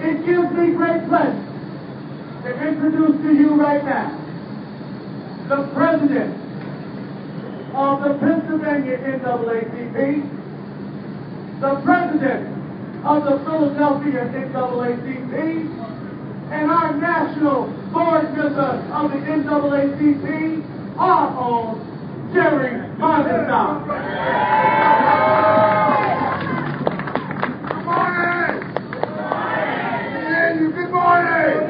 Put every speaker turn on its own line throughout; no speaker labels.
It gives me great pleasure to introduce to you right now the president of the Pennsylvania NAACP, the president of the Philadelphia NAACP, and our national board member of the NAACP, our own Jerry Montefiore.
Good morning!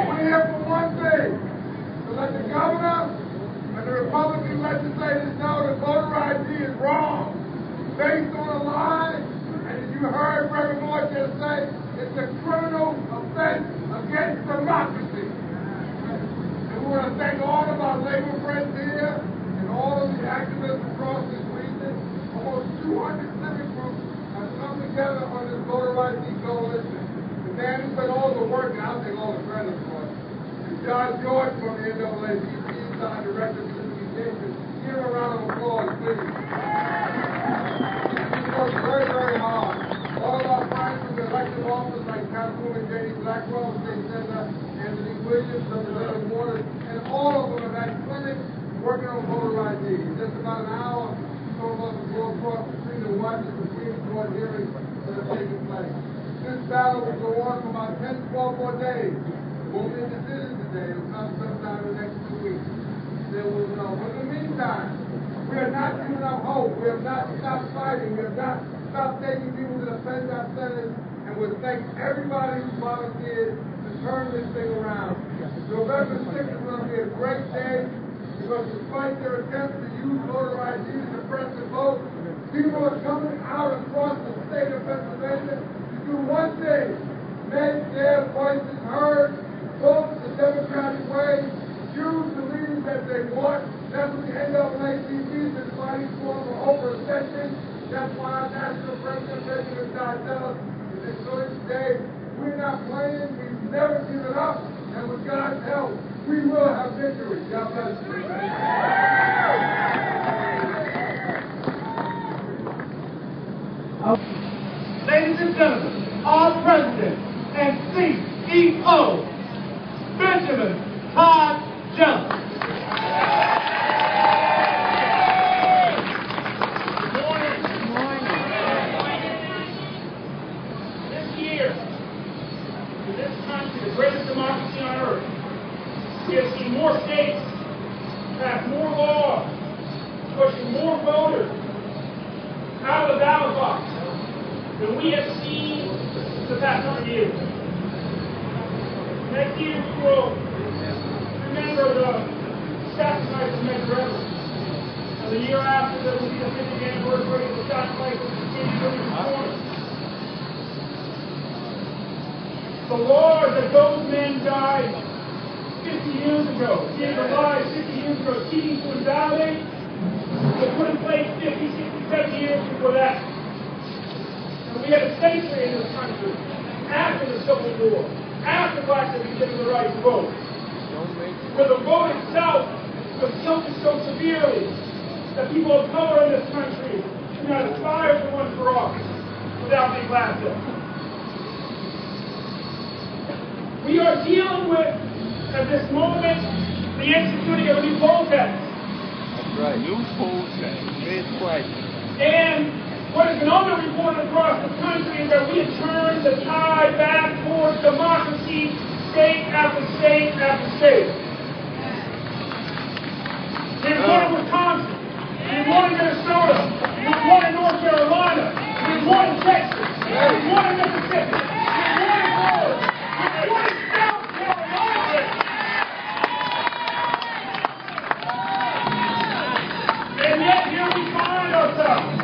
We're here for one thing, to let the governor and the Republican legislators know that voter ID is wrong, based on a lie, and as you heard Reverend Moore just say, it's a criminal offense against democracy. And we want to thank all of our labor friends here and all of the activists across this region. Almost 200 civic groups have come together on this voter ID coalition. Man who's done all the work, and I'll take all the credit for it. And John George from the NAACP, he's our director of communication. Give him a round of applause, please. He's worked very, very hard. All of our friends from the elected office, like Councilwoman Janie Blackwell, State Senator Anthony Williams, Representative Waters, and all of them have had clinics working on voter ID. In just about an hour, some of us will go across the street and watch the Supreme Court hearings that are taking place. This battle will go on for about 10, 12 more days. It won't be a decision today. It will come sometime in the next 2 weeks. Then we'll know. But in the meantime, we are not giving up hope. We have not stopped fighting. We have not stopped taking people to defend our senators. And we thank everybody who volunteered to turn this thing around. November 6th is going to be a great day because despite their attempts to use voter ID to suppress the vote, people are coming out across the state of Pennsylvania do one thing, make their voices heard, vote the democratic way, choose the leaders that they want. That's what the NAACP has been fighting for over a century. That's why our national president, Benjamin Dodell, is doing today. We're not playing, we've never given up, and with God's help, we will have victory. God bless you.
Ladies and gentlemen, our President and CEO, Benjamin Todd Jones.
Good morning. Good morning. This year, in this country, the greatest democracy on earth, we have seen more states pass more laws, pushing more voters out of the ballot box than we have seen the past 100 years. Next year we will remember the sacrifice of men forever. And the year after, there will be the 50th anniversary of the sacrifice of the city of the corner. The laws that those men died 50 years ago, gave the lies 50 years ago, seeking to invalidate, were put in place 50, 60, 70 years before that. And we had a century in this country, after the Civil War, after blacks had been given the right to vote, where the vote itself was tilted so severely that people of color in this country could not aspire to run for office without being laughed at. We are dealing with, at this moment, the instituting of a new poll tax.
That's right, new poll tax. It's right.
And what has been underreported across the country is that we have turned the tide back towards democracy, state after state after state. We have won in Wisconsin, we have won in Minnesota, we have won in North Carolina, we have won in Texas, we have won in Mississippi, we have won in Florida, we have won in South Carolina. And yet here we find ourselves.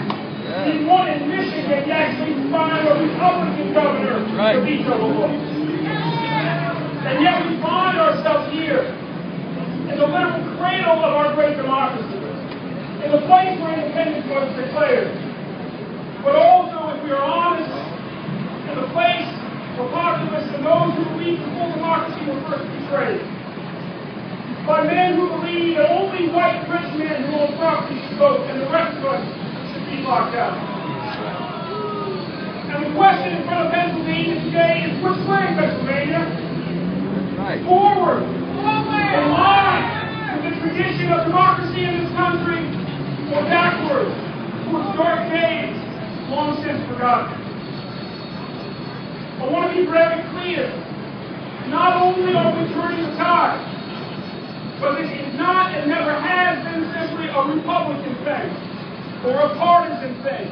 We won in Michigan, you actually find a Republican governor to veto the law. And yet we find ourselves here in the literal cradle of our great democracy, in the place where independence was declared. But also, if we are honest, in the place where populists and those who believe in full democracy were first betrayed. By men who believe that only white rich men who own property should vote and the rest of us should be locked out. And the question in front of Pennsylvania saying today is which way, Pennsylvania?
Right.
Forward. In line with the tradition of democracy in this country, or backwards towards dark days long since forgotten. I want to be very clear. Not only are we turning the tide, but this is not and never has been simply a Republican thing or a partisan thing.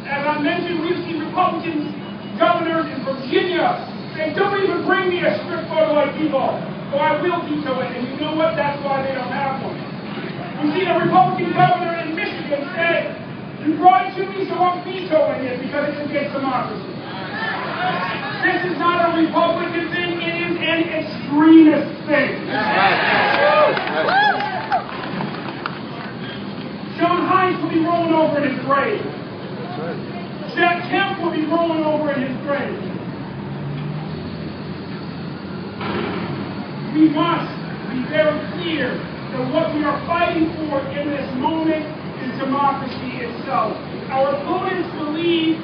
As I mentioned, we've seen Republican governors in Virginia say, don't even bring me a strip photo like Deval, or I will veto it. And you know what? That's why they don't have one. We've seen a Republican governor in Michigan say, you brought it to me, so I'm vetoing it because it's against democracy. This is not a Republican thing, it is an extremist thing. John Hines will be rolling over in his grave. Jack Kemp will be rolling over in his grave. We must be very clear that what we are fighting for in this moment is democracy itself. Our opponents believe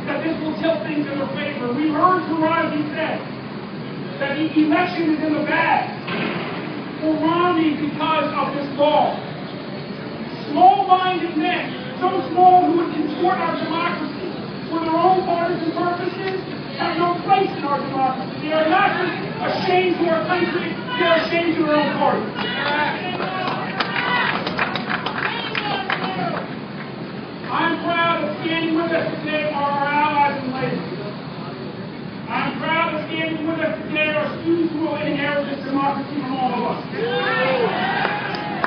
that this will tilt things in their favor. We heard Taraji say that the election is in the bag for Romney because of this law. Small-minded men, so small who would contort our democracy for their own partisan purposes, have no place in our democracy. They are not just ashamed to our country, they are ashamed to their own party. I'm proud that standing with us today are our allies and ladies. I'm proud that standing with us today are students who will inherit this democracy from all of us.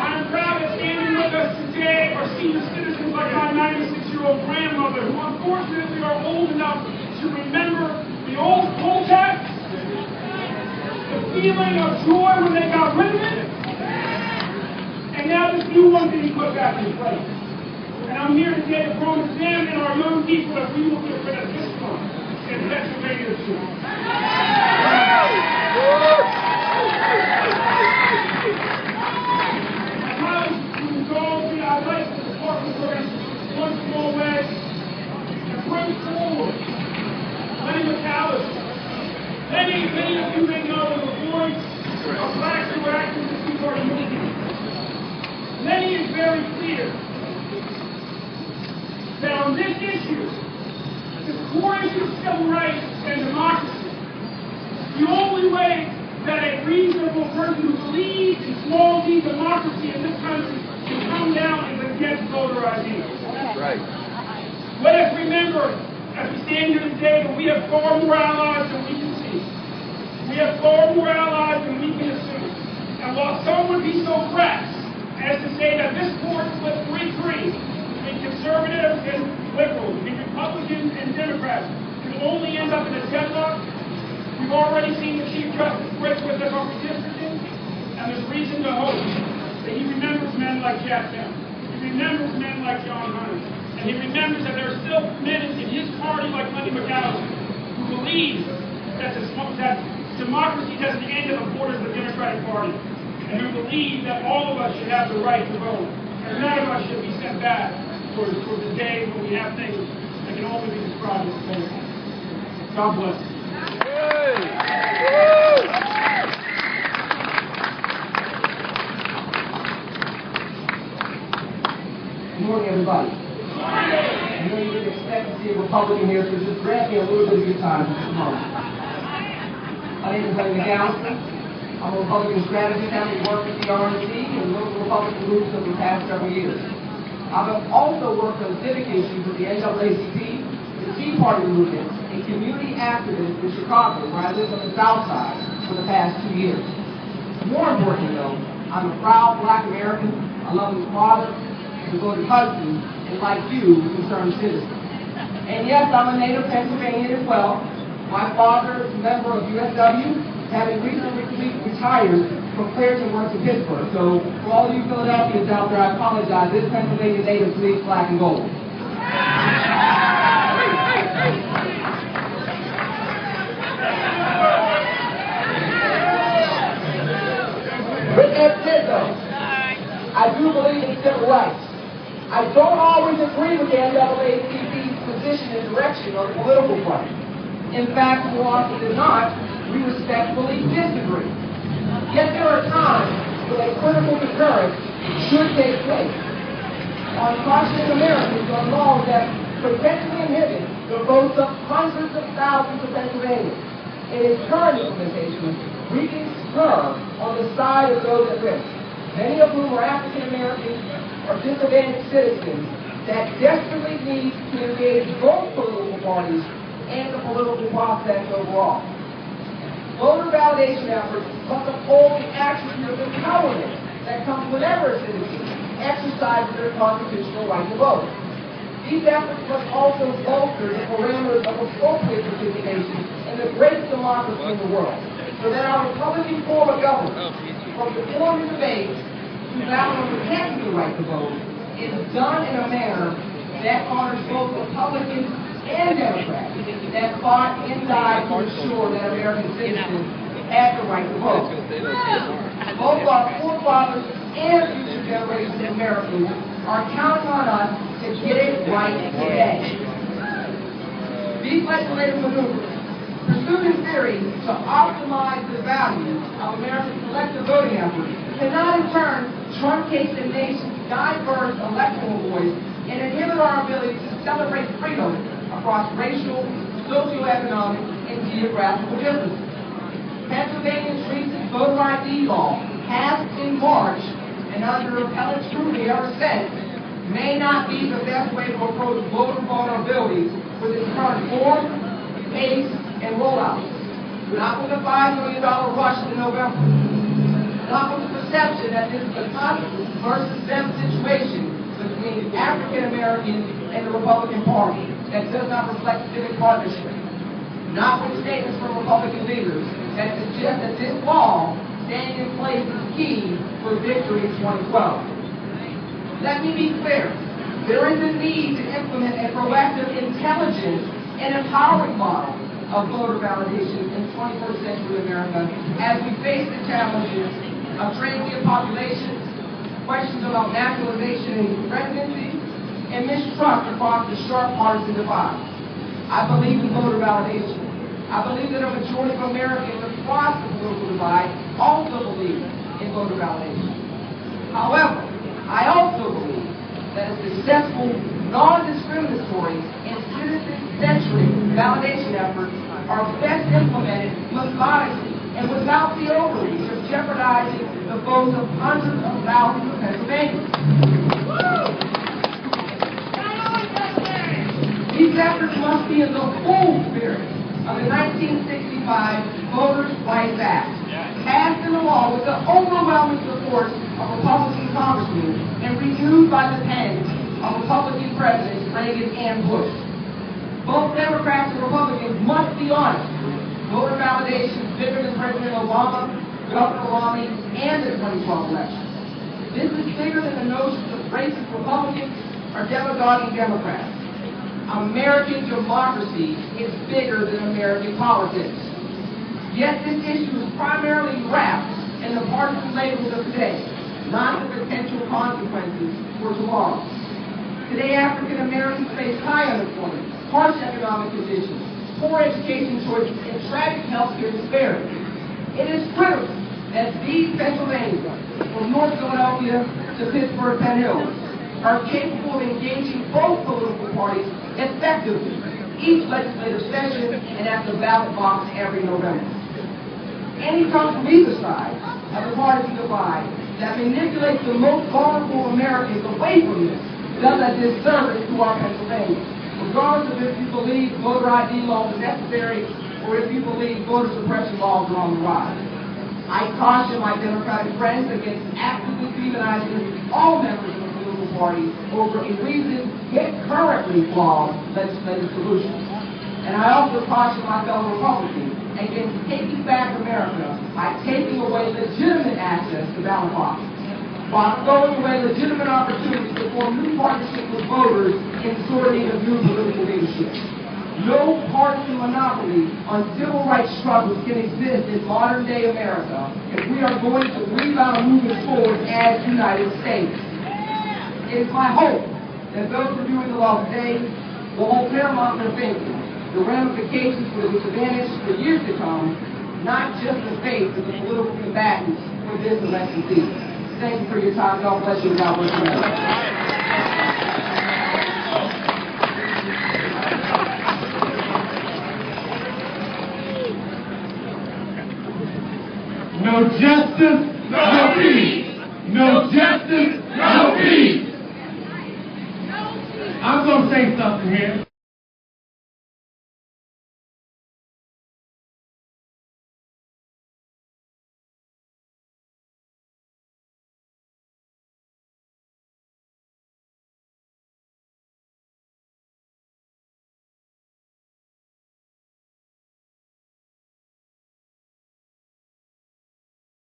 I'm proud that standing with us today are senior citizens like my 96-year-old grandmother, who unfortunately are old enough to remember the old poll tax, the feeling of joy when they got rid of it, and now this new one being put back in place. And I'm here today to promise them and our young people that we will get rid of this one in Pennsylvania too. I'd like to support the program one small way and bring forward Lenny McAllister. Many of you may know the voice of blacks who are active in the Tea Party movement. Lenny is very clear that on this issue, this core issue of civil rights and democracy, the only way that a reasonable person who believes in small d democracy in this country can come down is against voter ID.
Right.
Let us remember, as we stand here today, that we have far more allies than we can see. We have far more allies than we can assume. And while some would be so crass as to say that this court split 3-3 between conservatives and liberals, between Republicans and Democrats, can only end up in a deadlock, we've already seen the Chief Justice break with us on redistricting, and there's reason to hope that he remembers men like Jack Kemp. He remembers men like John Hines. And he remembers that there are still men in his party like Lenny McAllister who believe that democracy doesn't end at the borders of the Democratic Party, and who believe that all of us should have the right to vote, and none of us should be sent back for the day when we have things that can only be described as bullshit. God bless you.
Good morning, everybody. I know you didn't expect to see a Republican here, so just grant me a little bit of your time for just a moment. My name is Lenny McAllister. I'm a Republican strategist having worked with the RNC and local Republican groups over the past several years. I've also worked on civic issues with the NAACP, the Tea Party movement, and community activist in Chicago, where I live on the South Side, for the past 2 years. More importantly, though, I'm a proud Black American, a loving father, devoted husband, and like you, concerned citizen. And yes, I'm a native Pennsylvanian as well. My father is a member of USW, having recently retired from Clairton works in Pittsburgh. So for all you Philadelphians out there, I apologize. This Pennsylvania native bleeds black and gold. But that said, though, I do believe in civil rights. I don't always agree with the NAACP's position and direction on the political front. In fact, more often than not, we respectfully disagree. Yet there are times when a critical concurrence should take place on cautioning Americans on laws that potentially inhibit the votes of hundreds of thousands of Pennsylvanians. In its current implementation, we can err on the side of those at risk, many of whom are African Americans or disadvantaged citizens that desperately need to engage both political parties and the political process overall. Voter validation efforts must uphold the attribute of empowerment that comes whenever a citizen exercises their constitutional right to vote. These efforts must also bolster the parameters of appropriate participation in the greatest democracy in the world, so that our Republican form of government, from the forming debate to battle on protecting the right to vote, is done in a manner that honors both Republicans and Democrats that fought and died to ensure that American citizens had the right to vote. Both our forefathers and future generations of Americans are counting on us to get it right today. These legislative maneuvers, pursued in theory to optimize the value of America's collective voting efforts, cannot in turn truncate the nation's diverse electoral voice and inhibit our ability to celebrate freedom across racial, socioeconomic, and geographical differences. Pennsylvania's recent voter ID law has in March, and under appellate scrutiny ever since, may not be the best way to approach voter vulnerabilities with its current form, pace, and rollout. Not with a $5 million rush in November. Not with the perception that this is a us versus them situation between African Americans and the Republican Party that does not reflect civic partnership. Not with statements from Republican leaders that suggest that this law staying in place is key for victory in 2012. Let me be clear. There is a need to implement a proactive, intelligent, and empowering model of voter validation in 21st century America as we face the challenges of transient population, questions about naturalization and residency, and mistrust across the sharp partisan divide. I believe in voter validation. I believe that a majority of Americans across the political divide also believe in voter validation. However, I also believe that a successful, non-discriminatory, and citizen-centric validation efforts are best implemented methodically and without the overreach of jeopardizing the votes of hundreds of thousands of Pennsylvanians. These efforts must be in the full spirit of the 1965 Voters' Rights Act, passed into law with the overwhelming support of Republican congressmen and renewed by the pens of Republican presidents Reagan and Bush. Both Democrats and Republicans must be honest. Voter validation is bigger than President Obama, Governor Romney, and the 2012 election. This is bigger than the notions of racist Republicans or demagoguing Democrats. American democracy is bigger than American politics. Yet this issue is primarily wrapped in the partisan labels of today, not the potential consequences for tomorrow. Today, African Americans face high unemployment, harsh economic conditions, poor education choices, and tragic health care disparities. It is critical that these Pennsylvanians, from North Philadelphia to Pittsburgh, Penn Hills, are capable of engaging both political parties effectively, each legislative session and at the ballot box every November. Any talk from either side of the partisan divide that manipulates the most vulnerable Americans away from this does a disservice to our Pennsylvania, regardless of if you believe voter ID laws are necessary or if you believe voter suppression laws are on the rise. I caution my Democratic friends against actively demonizing all members of the political party over a recent yet currently flawed legislative solution. And I also caution my fellow Republicans against taking back America by taking away legitimate access to ballot boxes, while throwing away legitimate opportunities to form new partnerships with voters in sorting of new political leadership. No partisan monopoly on civil rights struggles can exist in modern-day America if we are going to rebound moving forward as United States. It is my hope that those reviewing the law today will hold paramount their thinking the ramifications for the disadvantaged for years to come, not just the face of the political combatants for this election season. Thank you for your time. God bless you. God bless you.
No justice, no peace. No justice, no peace. I'm going to say something here.